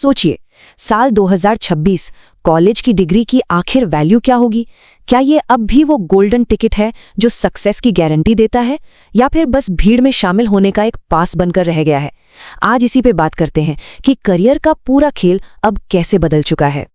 सोचिए, साल 2026 कॉलेज की डिग्री की आखिर वैल्यू क्या होगी? क्या ये अब भी वो गोल्डन टिकट है जो सक्सेस की गारंटी देता है, या फिर बस भीड़ में शामिल होने का एक पास बनकर रह गया है? आज इसी पे बात करते हैं कि करियर का पूरा खेल अब कैसे बदल चुका है।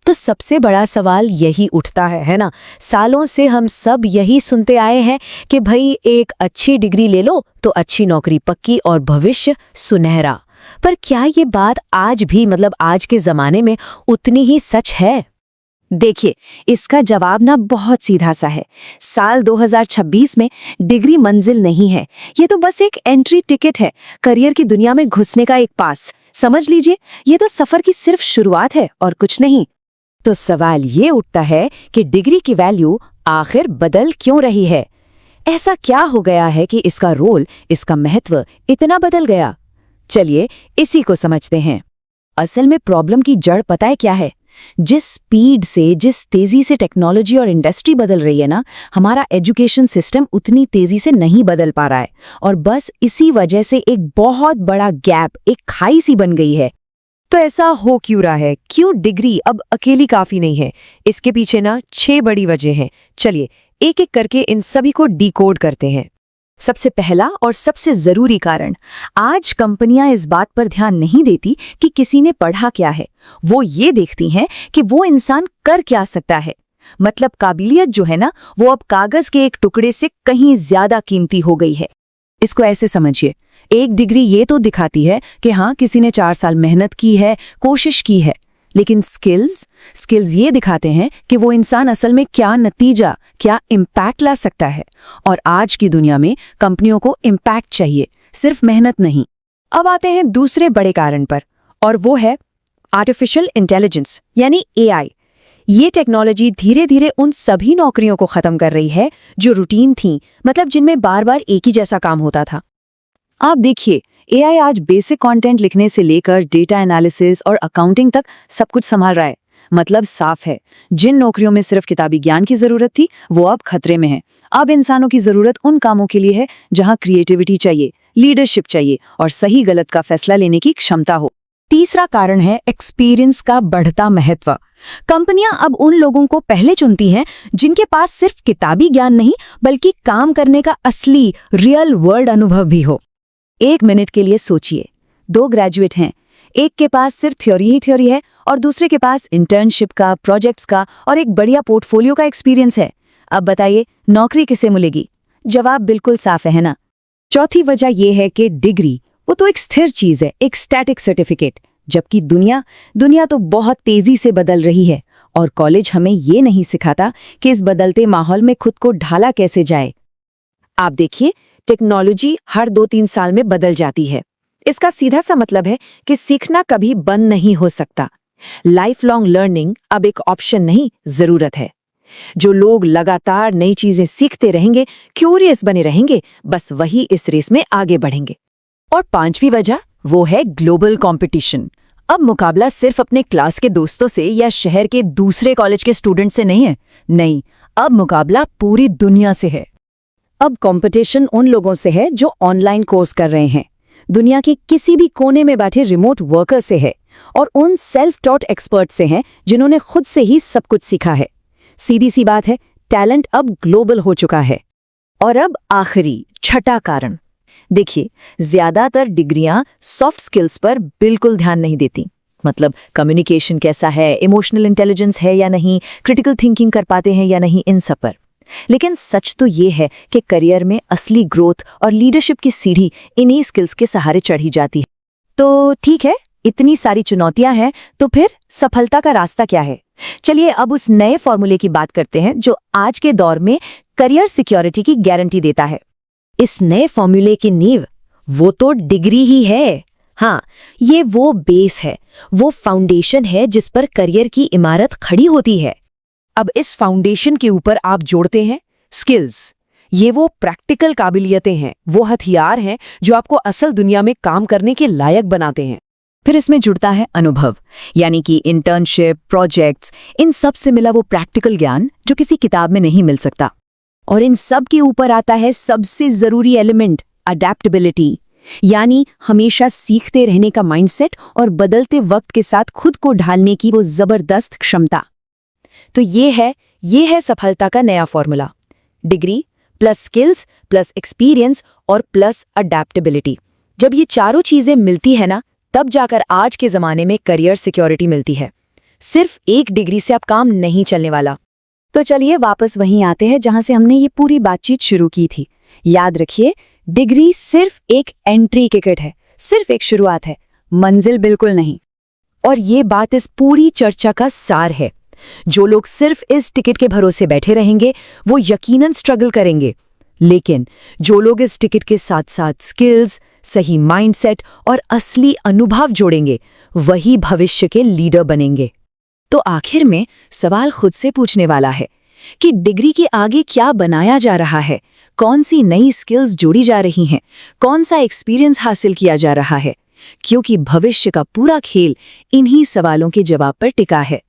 तो सबसे बड़ा सवाल यही उठता है ना? सालों से हम सब यही सुनते आए हैं कि भाई एक अच्छी डिग्री ले लो तो अच्छी नौकरी पक्की और भविष्य सुनहरा। पर क्या ये बात आज भी आज के जमाने में उतनी ही सच है? देखिए, इसका जवाब ना बहुत सीधा सा है। साल 2026 में डिग्री मंजिल नहीं है, ये तो बस एक एंट्री टिकट है, करियर की दुनिया में घुसने का एक पास। समझ लीजिए, ये तो सफर की सिर्फ शुरुआत है और कुछ नहीं। तो सवाल ये उठता है कि डिग्री की वैल्यू आखिर बदल क्यों रही है? ऐसा क्या हो गया है कि इसका रोल, इसका महत्व इतना बदल गया? चलिए इसी को समझते हैं। असल में प्रॉब्लम की जड़ पता है क्या है? जिस स्पीड से, जिस तेजी से टेक्नोलॉजी और इंडस्ट्री बदल रही है ना, हमारा एजुकेशन सिस्टम उतनी तेजी से नहीं बदल पा रहा है। और बस इसी वजह से एक बहुत बड़ा गैप, एक खाई सी बन गई है। तो ऐसा हो क्यों रहा है? क्यों डिग्री अब अकेली काफी नहीं है? इसके पीछे ना 6 बड़ी वजह हैं। चलिए एक एक करके इन सभी को डिकोड करते हैं। सबसे पहला और सबसे जरूरी कारण, आज कंपनियां इस बात पर ध्यान नहीं देती कि किसी ने पढ़ा क्या है, वो ये देखती हैं कि वो इंसान कर क्या सकता है। काबिलियत जो है ना, वो अब कागज के एक टुकड़े से कहीं ज्यादा कीमती हो गई है। इसको ऐसे समझिए, एक डिग्री ये तो दिखाती है कि हाँ, किसी ने 4 साल मेहनत की है, कोशिश की है, लेकिन स्किल्स ये दिखाते हैं कि वो इंसान असल में क्या नतीजा, क्या इम्पैक्ट ला सकता है। और आज की दुनिया में कंपनियों को इम्पैक्ट चाहिए, सिर्फ मेहनत नहीं। अब आते हैं दूसरे बड़े कारण पर, और वो है आर्टिफिशियल इंटेलिजेंस यानी AI। ये टेक्नोलॉजी धीरे धीरे उन सभी नौकरियों को खत्म कर रही है जो रूटीन थीं, जिनमें बार बार एक ही जैसा काम होता था। आप देखिए, AI आज बेसिक कंटेंट लिखने से लेकर डेटा एनालिसिस और अकाउंटिंग तक सब कुछ संभाल रहा है। साफ है, जिन नौकरियों में सिर्फ किताबी ज्ञान की जरूरत थी, वो अब खतरे में है। अब इंसानों की जरूरत उन कामों के लिए है जहां क्रिएटिविटी चाहिए, लीडरशिप चाहिए और सही गलत का फैसला लेने की क्षमता हो। तीसरा कारण है एक्सपीरियंस का बढ़ता महत्व। कंपनियां अब उन लोगों को पहले चुनती हैं जिनके पास सिर्फ किताबी ज्ञान नहीं, बल्कि काम करने का असली रियल वर्ल्ड अनुभव भी हो। 1 मिनट के लिए सोचिए, 2 ग्रेजुएट हैं, एक के पास सिर्फ थ्योरी है और दूसरे के पास इंटर्नशिप का, प्रोजेक्ट्स का और एक बढ़िया पोर्टफोलियो का एक्सपीरियंस है। अब बताइए, नौकरी किसे मिलेगी? जवाब बिल्कुल साफ है ना? चौथी वजह यह है कि डिग्री वो तो एक स्थिर चीज है, एक स्टैटिक सर्टिफिकेट, जबकि दुनिया तो बहुत तेजी से बदल रही है और कॉलेज हमें ये नहीं सिखाता कि इस बदलते माहौल में खुद को ढाला कैसे जाए। आप देखिए, टेक्नोलॉजी हर 2-3 साल में बदल जाती है। इसका सीधा सा मतलब है कि सीखना कभी बंद नहीं हो सकता। लाइफ लॉन्ग लर्निंग अब एक ऑप्शन नहीं, जरूरत है। जो लोग लगातार नई चीजें सीखते रहेंगे, क्यूरियस बने रहेंगे, बस वही इस रेस में आगे बढ़ेंगे। और 5वीं वजह वो है ग्लोबल कंपटीशन। अब मुकाबला सिर्फ अपने क्लास के दोस्तों से या शहर के दूसरे कॉलेज के स्टूडेंट से नहीं है। नहीं, अब मुकाबला पूरी दुनिया से है। अब कंपटीशन उन लोगों से है जो ऑनलाइन कोर्स कर रहे हैं, दुनिया के किसी भी कोने में बैठे रिमोट वर्कर से है, और उन सेल्फ टॉट एक्सपर्ट से हैं जिन्होंने खुद से ही सब कुछ सीखा है। सीधी सी बात है, टैलेंट अब ग्लोबल हो चुका है। और अब आखिरी, छठा कारण, देखिए, ज्यादातर डिग्रियां सॉफ्ट स्किल्स पर बिल्कुल ध्यान नहीं देती। कम्युनिकेशन कैसा है, इमोशनल इंटेलिजेंस है या नहीं, क्रिटिकल थिंकिंग कर पाते हैं या नहीं, इन सब पर। लेकिन सच तो ये है कि करियर में असली ग्रोथ और लीडरशिप की सीढ़ी इन्हीं स्किल्स के सहारे चढ़ी जाती है। तो ठीक है, इतनी सारी चुनौतियां हैं, तो फिर सफलता का रास्ता क्या है? चलिए अब उस नए फॉर्मूले की बात करते हैं जो आज के दौर में करियर सिक्योरिटी की गारंटी देता है। इस नए फॉर्मूले की नींव वो तो डिग्री ही है। हाँ, ये वो बेस है, वो फाउंडेशन है जिस पर करियर की इमारत खड़ी होती है। अब इस फाउंडेशन के ऊपर आप जोड़ते हैं स्किल्स। ये वो प्रैक्टिकल काबिलियतें हैं, वो हथियार हैं जो आपको असल दुनिया में काम करने के लायक बनाते हैं। फिर इसमें जुड़ता है अनुभव, यानी कि इंटर्नशिप, प्रोजेक्ट्स, इन सब से मिला वो प्रैक्टिकल ज्ञान जो किसी किताब में नहीं मिल सकता। और इन सब के ऊपर आता है सबसे जरूरी एलिमेंट, अडैप्टेबिलिटी, यानी हमेशा सीखते रहने का माइंडसेट और बदलते वक्त के साथ खुद को ढालने की वो जबरदस्त क्षमता। तो ये है सफलता का नया formula. Degree plus skills plus experience और प्लस अडेप्टेबिलिटी। जब ये चारों चीजें मिलती है ना, तब जाकर आज के जमाने में करियर सिक्योरिटी मिलती है। सिर्फ एक डिग्री से अब काम नहीं चलने वाला। तो चलिए वापस वहीं आते हैं जहां से हमने ये पूरी बातचीत शुरू की थी। याद रखिए, डिग्री सिर्फ एक एंट्री टिकट है, सिर्फ एक शुरुआत है, मंजिल बिल्कुल नहीं। और ये बात इस पूरी चर्चा का सार है। जो लोग सिर्फ इस टिकट के भरोसे बैठे रहेंगे वो यकीनन स्ट्रगल करेंगे, लेकिन जो लोग इस टिकट के साथ साथ स्किल्स, सही माइंडसेट और असली अनुभव जोड़ेंगे वही भविष्य के लीडर बनेंगे। तो आखिर में सवाल खुद से पूछने वाला है कि डिग्री के आगे क्या बनाया जा रहा है, कौन सी नई स्किल्स जोड़ी जा रही हैं, कौन सा एक्सपीरियंस हासिल किया जा रहा है, क्योंकि भविष्य का पूरा खेल इन्हीं सवालों के जवाब पर टिका है।